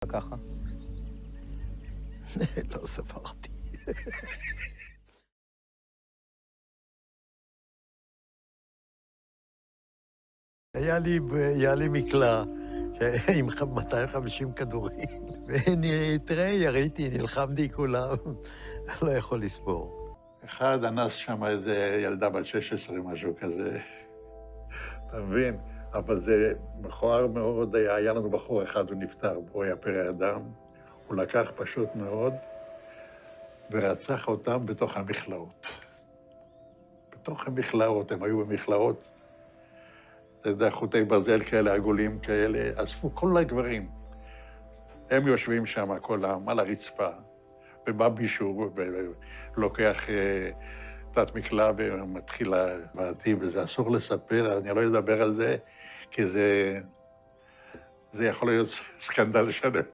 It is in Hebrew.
ככה? לא ספרתי. היה לי מקלע עם 250 כדורים. ותראה, יריתי, נלחמתי כולם, אני לא יכול לספור. אחד אנס שם איזה ילדה בת 16, משהו כזה. אתה מבין? אבל זה מכוער מאוד. היה לנו בחור אחד, הוא נפטר, הוא היה פרא אדם. הוא לקח פשוט מאוד ורצח אותם בתוך המכלאות. בתוך המכלאות, הם היו במכלאות, אתה יודע, חוטי ברזל כאלה, עגולים כאלה, אספו כל הגברים. הם יושבים שם, כולם, על הרצפה, ובא מישהו ולוקח תת מקלע ומתחיל להבעתי, וזה אסור לספר, אני לא אדבר על זה, כי זה יכול להיות סקנדל שלם.